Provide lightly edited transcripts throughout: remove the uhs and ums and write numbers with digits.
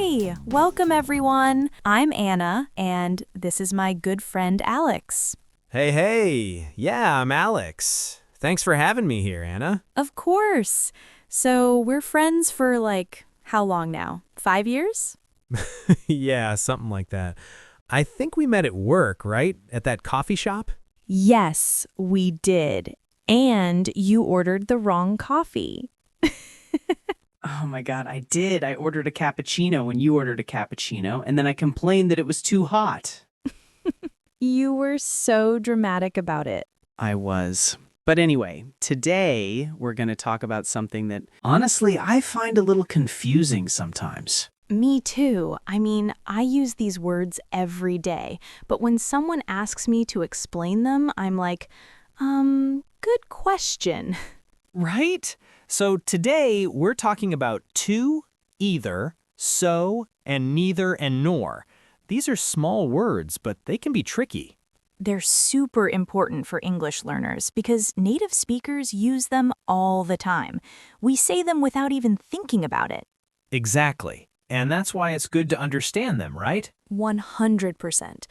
Hi, welcome everyone. I'm Anna, and this is my good friend Alex. Hey. Yeah, I'm Alex. Thanks for having me here, Anna. Of course. So we're friends for how long now? 5 years? Yeah, something like that. I think we met at work, right? At that coffee shop? Yes, we did. And you ordered the wrong coffee. Oh my God, I did. I ordered a cappuccino when you ordered a cappuccino, and then I complained that it was too hot. You were so dramatic about it. I was. But anyway, today we're going to talk about something that honestly I find a little confusing sometimes. Me too. I use these words every day, but when someone asks me to explain them, I'm like, good question. Right? So today we're talking about to, either, so, and neither and nor. These are small words, but they can be tricky. They're super important for English learners because native speakers use them all the time. We say them without even thinking about it. Exactly. And that's why it's good to understand them, right? 100%.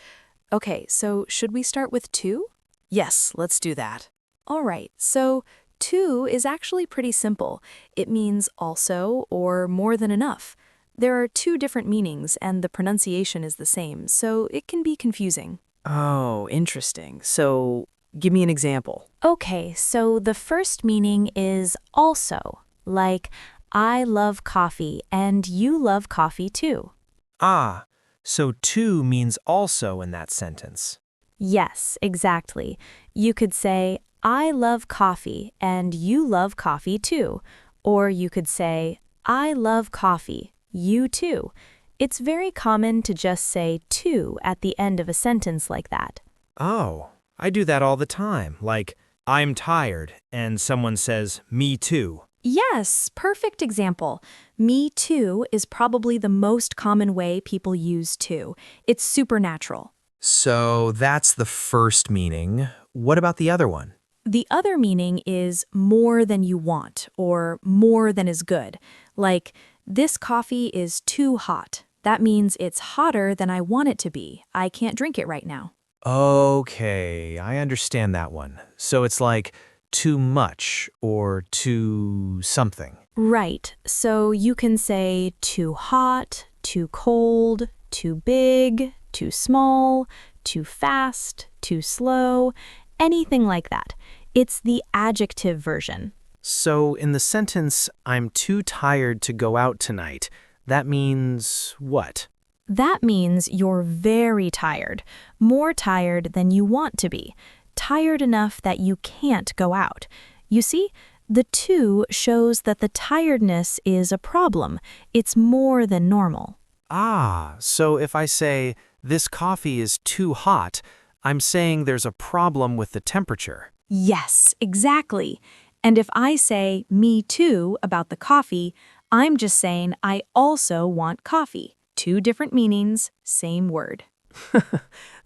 Okay, so should we start with to? Yes, let's do that. All right, so to is actually pretty simple. It means also or more than enough. There are two different meanings and the pronunciation is the same, so it can be confusing. Oh, interesting. So, give me an example. Okay, so the first meaning is also, like, I love coffee and you love coffee too. Ah, so to means also in that sentence. Yes, exactly. You could say, I love coffee and you love coffee too. Or you could say, I love coffee, you too. It's very common to just say to at the end of a sentence like that. Oh, I do that all the time. Like, I'm tired, and someone says, me too. Yes, perfect example. Me too is probably the most common way people use to. It's supernatural. So that's the first meaning. What about the other one? The other meaning is more than you want or more than is good. Like, this coffee is too hot. That means it's hotter than I want it to be. I can't drink it right now. Okay, I understand that one. So it's like too much or too something. Right. So you can say too hot, too cold, too big, too small, too fast, too slow, anything like that. It's the adjective version. So in the sentence, I'm too tired to go out tonight, that means what? That means you're very tired, more tired than you want to be, tired enough that you can't go out. You see, the to shows that the tiredness is a problem. It's more than normal. Ah, so if I say, this coffee is too hot, I'm saying there's a problem with the temperature. Yes, exactly. And if I say me too about the coffee, I'm just saying I also want coffee. Two different meanings, same word.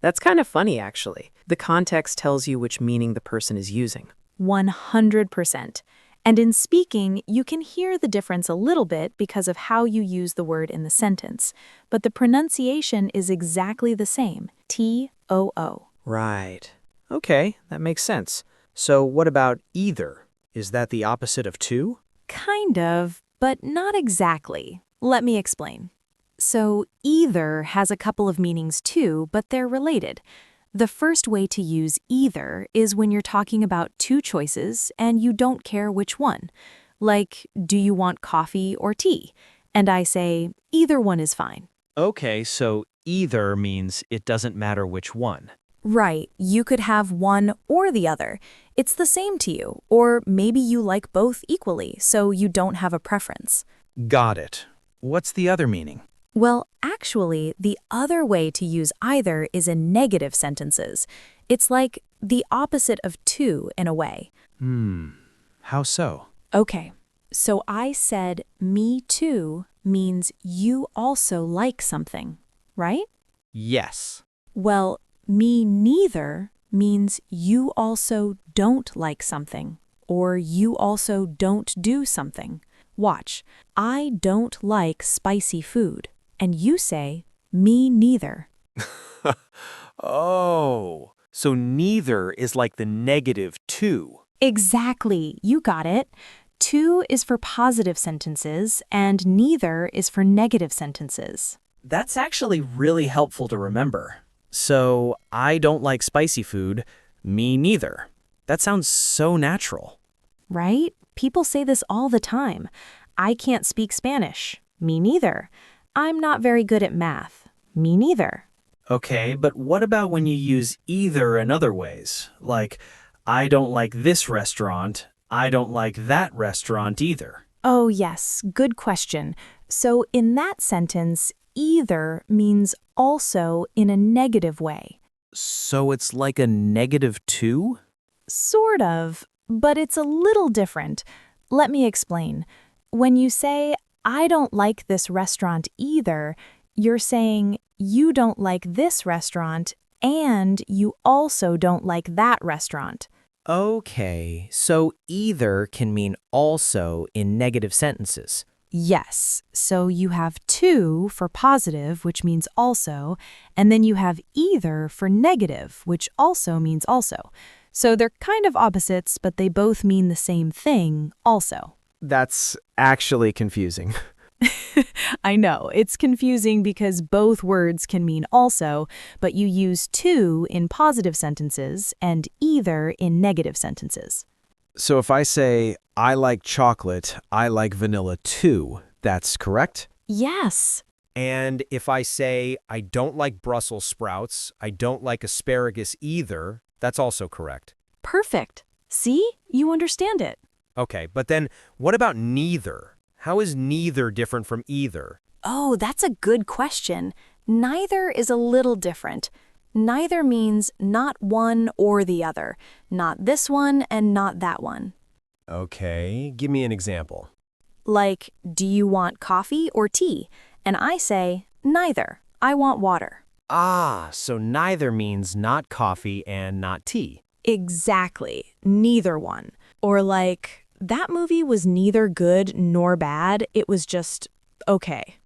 That's kind of funny, actually. The context tells you which meaning the person is using. 100%. And in speaking, you can hear the difference a little bit because of how you use the word in the sentence. But the pronunciation is exactly the same, T-O-O. Right. Okay, that makes sense. So what about either? Is that the opposite of to? Kind of, but not exactly. Let me explain. So either has a couple of meanings too, but they're related. The first way to use either is when you're talking about two choices and you don't care which one. Like, do you want coffee or tea? And I say, either one is fine. Okay, so either means it doesn't matter which one. Right, you could have one or the other. It's the same to you, or maybe you like both equally, so you don't have a preference. Got it. What's the other meaning? Well, actually, the other way to use either is in negative sentences. It's like the opposite of to in a way. How so? Okay, so I said me too means you also like something, right? Yes. Well, me neither means you also don't like something, or you also don't do something. Watch, I don't like spicy food, and you say, me neither. Oh, so neither is like the negative to. Exactly, you got it. To is for positive sentences, and neither is for negative sentences. That's actually really helpful to remember. So, I don't like spicy food. Me neither. That sounds so natural. Right? People say this all the time. I can't speak Spanish. Me neither. I'm not very good at math. Me neither. Okay, but what about when you use either in other ways? Like, I don't like this restaurant. I don't like that restaurant either. Oh, yes, good question. So in that sentence, either means also in a negative way. So it's like a negative 2? Sort of, but it's a little different. Let me explain. When you say, I don't like this restaurant either, you're saying you don't like this restaurant and you also don't like that restaurant. Okay, so either can mean also in negative sentences. Yes, so you have to for positive, which means also, and then you have either for negative, which also means also. So they're kind of opposites, but they both mean the same thing, also. That's actually confusing. I know, it's confusing because both words can mean also, but you use to in positive sentences and either in negative sentences. So if I say, I like chocolate, I like vanilla too, that's correct? Yes. And if I say, I don't like Brussels sprouts, I don't like asparagus either, that's also correct. Perfect. See? You understand it. Okay, but then what about neither? How is neither different from either? Oh, that's a good question. Neither is a little different. Neither means not one or the other, not this one and not that one. Okay, give me an example. Like, do you want coffee or tea? And I say, neither. I want water. Ah, so neither means not coffee and not tea. Exactly. Neither one. Or like, that movie was neither good nor bad. It was just okay.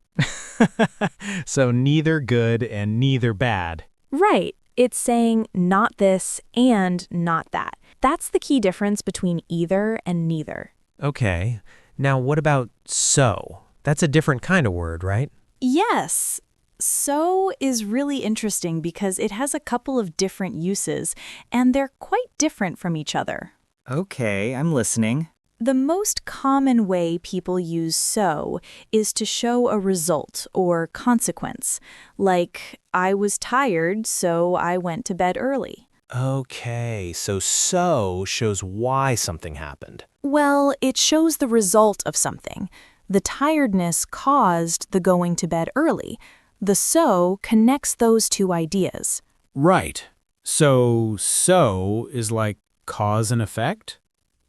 So neither good and neither bad. Right. It's saying not this and not that. That's the key difference between either and neither. Okay, now what about so? That's a different kind of word, right? Yes. So is really interesting because it has a couple of different uses, and they're quite different from each other. Okay, I'm listening. The most common way people use so is to show a result or consequence, like, I was tired, so I went to bed early. Okay, so shows why something happened. Well, it shows the result of something. The tiredness caused the going to bed early. The so connects those two ideas. Right. So is like cause and effect?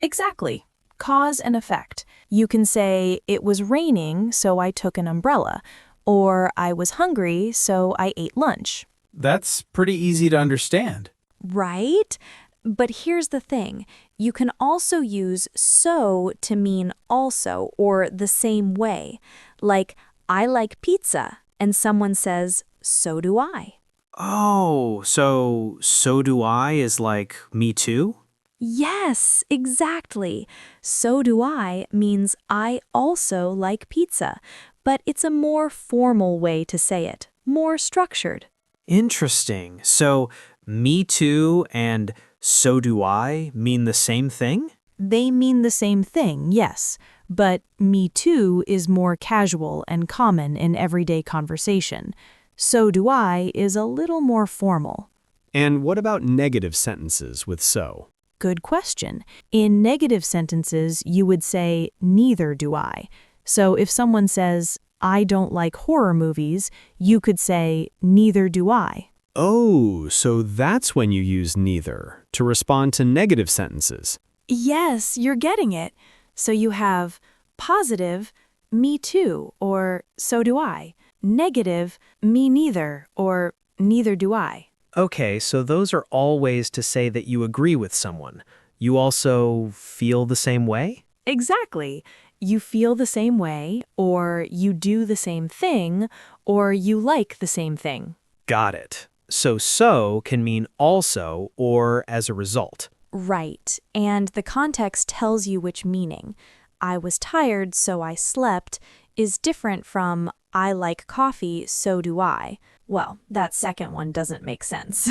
Exactly. Cause and effect. You can say, it was raining, so I took an umbrella, or I was hungry, so I ate lunch. That's pretty easy to understand. Right? But here's the thing. You can also use so to mean also or the same way. Like, I like pizza, and someone says, so do I. Oh, so do I is like me too? Yes, exactly. So do I means I also like pizza, but it's a more formal way to say it, more structured. Interesting. So, me too and so do I mean the same thing? They mean the same thing, yes, but me too is more casual and common in everyday conversation. So do I is a little more formal. And what about negative sentences with so? Good question. In negative sentences, you would say, neither do I. So if someone says, I don't like horror movies, you could say, neither do I. Oh, so that's when you use neither to respond to negative sentences. Yes, you're getting it. So you have positive, me too, or so do I. Negative, me neither, or neither do I. Okay, so those are all ways to say that you agree with someone. You also feel the same way? Exactly. You feel the same way, or you do the same thing, or you like the same thing. Got it. So can mean also or as a result. Right, and the context tells you which meaning. I was tired, so I slept is different from I like coffee, so do I. Well, that second one doesn't make sense.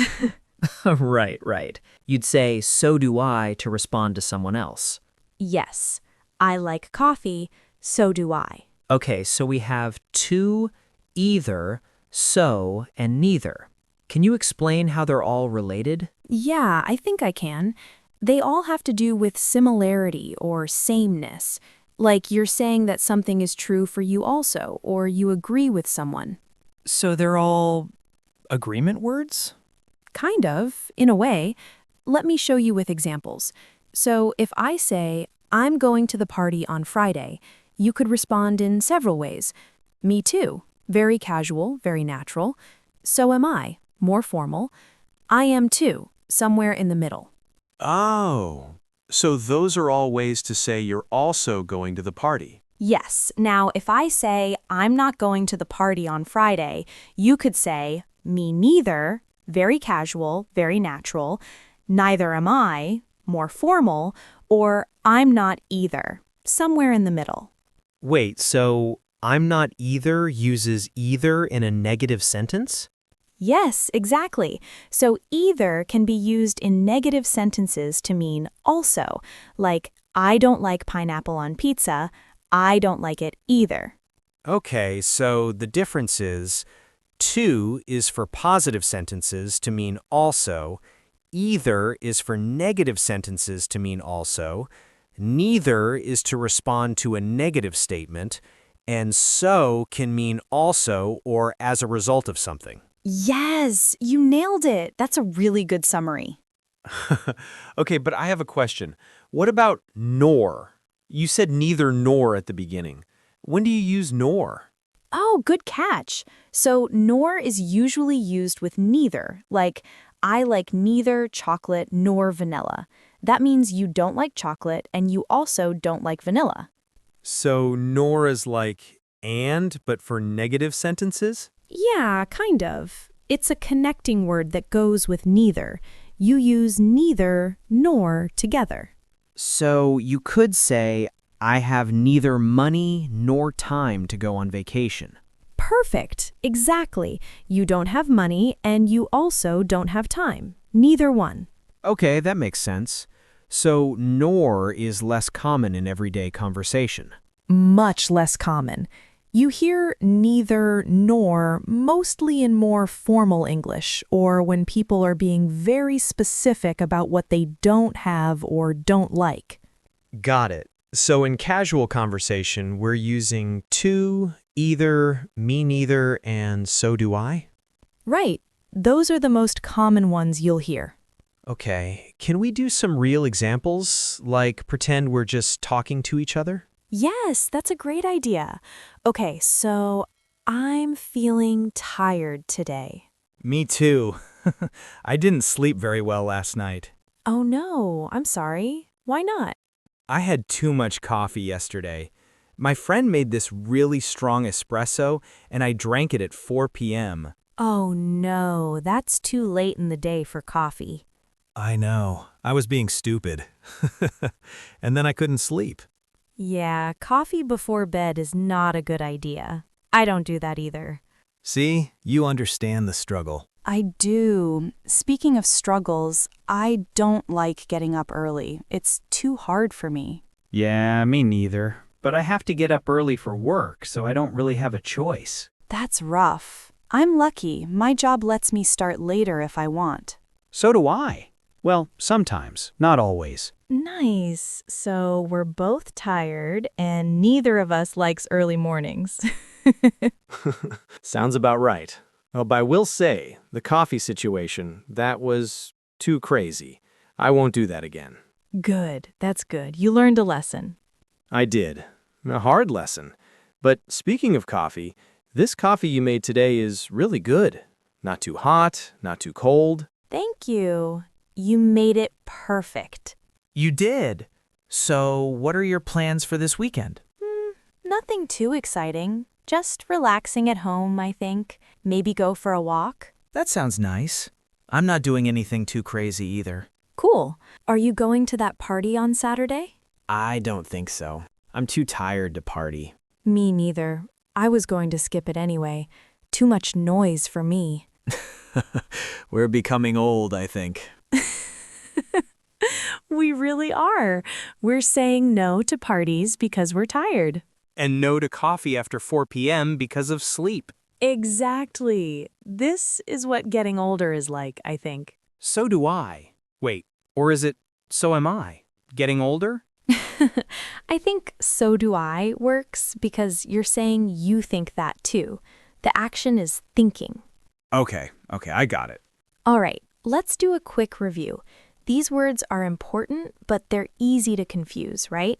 Right. You'd say, so do I, to respond to someone else. Yes, I like coffee, so do I. Okay, so we have to, either, so, and neither. Can you explain how they're all related? Yeah, I think I can. They all have to do with similarity or sameness. Like you're saying that something is true for you also, or you agree with someone. So they're all agreement words? Kind of, in a way. Let me show you with examples. So if I say, I'm going to the party on Friday, you could respond in several ways. Me too. Very casual, very natural. So am I. More formal. I am too. Somewhere in the middle. Oh, so those are all ways to say you're also going to the party. Yes. Now, if I say, I'm not going to the party on Friday, you could say, me neither, very casual, very natural, neither am I, more formal, or I'm not either, somewhere in the middle. Wait, so I'm not either uses either in a negative sentence? Yes, exactly. So either can be used in negative sentences to mean also, like, I don't like pineapple on pizza, I don't like it either. Okay, so the difference is to is for positive sentences to mean also, either is for negative sentences to mean also, neither is to respond to a negative statement, and so can mean also or as a result of something. Yes, you nailed it. That's a really good summary. Okay, but I have a question. What about nor? You said neither nor at the beginning. When do you use nor? Oh, good catch. So nor is usually used with neither, like, I like neither chocolate nor vanilla. That means you don't like chocolate and you also don't like vanilla. So nor is like and, but for negative sentences? Yeah, kind of. It's a connecting word that goes with neither. You use neither nor together. So you could say, I have neither money nor time to go on vacation. Perfect. Exactly. You don't have money and you also don't have time. Neither one. Okay, that makes sense. So nor is less common in everyday conversation. Much less common. You hear neither nor mostly in more formal English or when people are being very specific about what they don't have or don't like. Got it. So in casual conversation, we're using to, either, me neither, and so do I? Right. Those are the most common ones you'll hear. Okay, can we do some real examples, like pretend we're just talking to each other? Yes, that's a great idea. Okay, so I'm feeling tired today. Me too. I didn't sleep very well last night. Oh no, I'm sorry. Why not? I had too much coffee yesterday. My friend made this really strong espresso, and I drank it at 4 p.m. Oh no, that's too late in the day for coffee. I know. I was being stupid. And then I couldn't sleep. Yeah, coffee before bed is not a good idea. I don't do that either. See, you understand the struggle. I do. Speaking of struggles, I don't like getting up early. It's too hard for me. Yeah, me neither. But I have to get up early for work, so I don't really have a choice. That's rough. I'm lucky. My job lets me start later if I want. So do I. Well, sometimes, not always. Nice. So we're both tired and neither of us likes early mornings. Sounds about right. Well, but I will say, the coffee situation, that was too crazy. I won't do that again. Good. That's good. You learned a lesson. I did. A hard lesson. But speaking of coffee, this coffee you made today is really good. Not too hot, not too cold. Thank you. You made it perfect. You did. So, what are your plans for this weekend? Nothing too exciting. Just relaxing at home, I think. Maybe go for a walk. That sounds nice. I'm not doing anything too crazy either. Cool. Are you going to that party on Saturday? I don't think so. I'm too tired to party. Me neither. I was going to skip it anyway. Too much noise for me. We're becoming old, I think. We really are. We're saying no to parties because we're tired. And no to coffee after 4 p.m. because of sleep. Exactly. This is what getting older is like, I think. So do I. Wait, or is it so am I? Getting older? I think so do I works because you're saying you think that too. The action is thinking. Okay, I got it. All right, let's do a quick review. These words are important, but they're easy to confuse, right?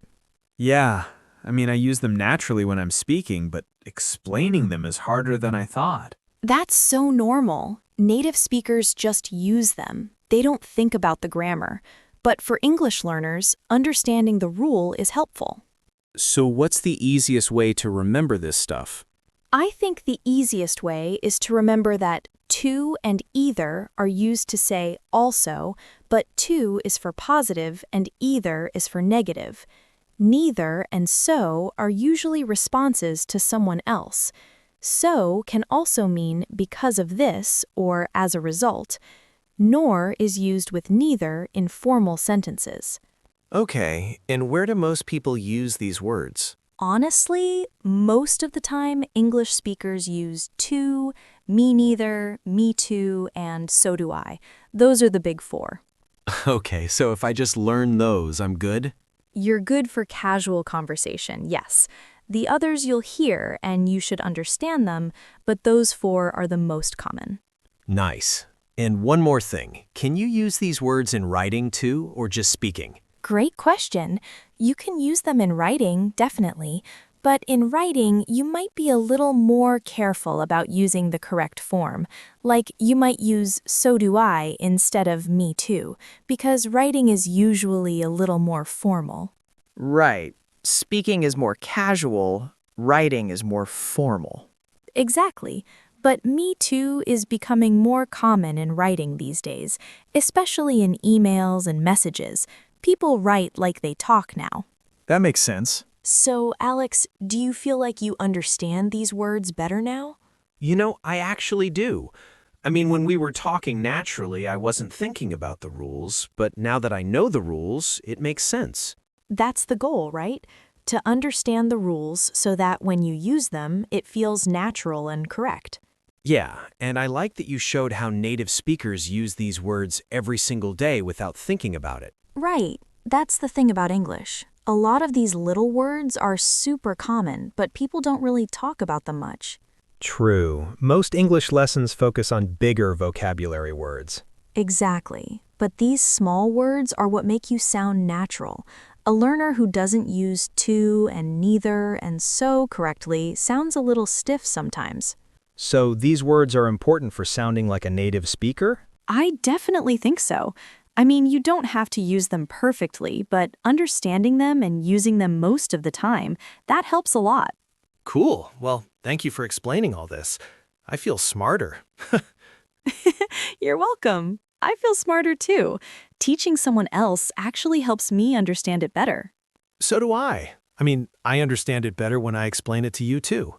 Yeah, I use them naturally when I'm speaking, but explaining them is harder than I thought. That's so normal. Native speakers just use them. They don't think about the grammar. But for English learners, understanding the rule is helpful. So what's the easiest way to remember this stuff? I think the easiest way is to remember that to and either are used to say also, but to is for positive and either is for negative. Neither and so are usually responses to someone else. So can also mean because of this or as a result. Nor is used with neither in formal sentences. Okay, and where do most people use these words? Honestly, most of the time, English speakers use to, me neither, me too, and so do I. Those are the big four. Okay, so if I just learn those, I'm good? You're good for casual conversation, yes. The others you'll hear and you should understand them, but those four are the most common. Nice. And one more thing, can you use these words in writing too, or just speaking? Great question. You can use them in writing, definitely, but in writing, you might be a little more careful about using the correct form. Like, you might use so do I instead of me too, because writing is usually a little more formal. Right. Speaking is more casual, writing is more formal. Exactly. But me too is becoming more common in writing these days, especially in emails and messages. People write like they talk now. That makes sense. So, Alex, do you feel like you understand these words better now? I actually do. When we were talking naturally, I wasn't thinking about the rules, but now that I know the rules, it makes sense. That's the goal, right? To understand the rules so that when you use them, it feels natural and correct. Yeah, and I like that you showed how native speakers use these words every single day without thinking about it. Right. That's the thing about English. A lot of these little words are super common, but people don't really talk about them much. True. Most English lessons focus on bigger vocabulary words. Exactly. But these small words are what make you sound natural. A learner who doesn't use to and neither and so correctly sounds a little stiff sometimes. So these words are important for sounding like a native speaker? I definitely think so. You don't have to use them perfectly, but understanding them and using them most of the time, that helps a lot. Cool. Well, thank you for explaining all this. I feel smarter. You're welcome. I feel smarter too. Teaching someone else actually helps me understand it better. So do I. I understand it better when I explain it to you too.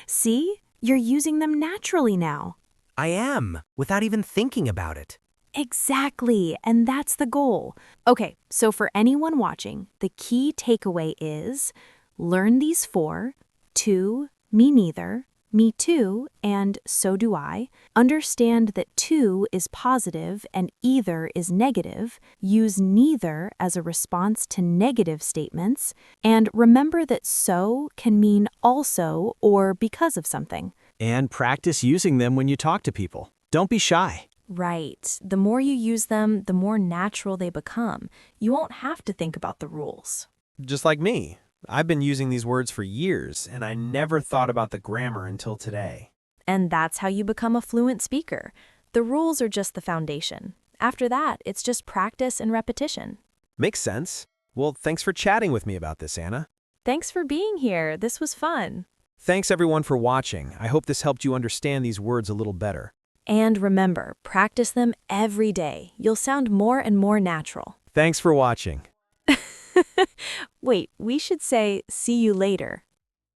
See? You're using them naturally now. I am, without even thinking about it. Exactly, and that's the goal. Okay, so for anyone watching, the key takeaway is learn these four: to, me neither, me too, and so do I. Understand that to is positive and either is negative. Use neither as a response to negative statements. And remember that so can mean also or because of something. And practice using them when you talk to people. Don't be shy. Right. The more you use them, the more natural they become. You won't have to think about the rules. Just like me. I've been using these words for years, and I never thought about the grammar until today. And that's how you become a fluent speaker. The rules are just the foundation. After that, it's just practice and repetition. Makes sense. Well, thanks for chatting with me about this, Anna. Thanks for being here. This was fun. Thanks everyone for watching. I hope this helped you understand these words a little better. And remember, practice them every day. You'll sound more and more natural. Thanks for watching. Wait, we should say, see you later.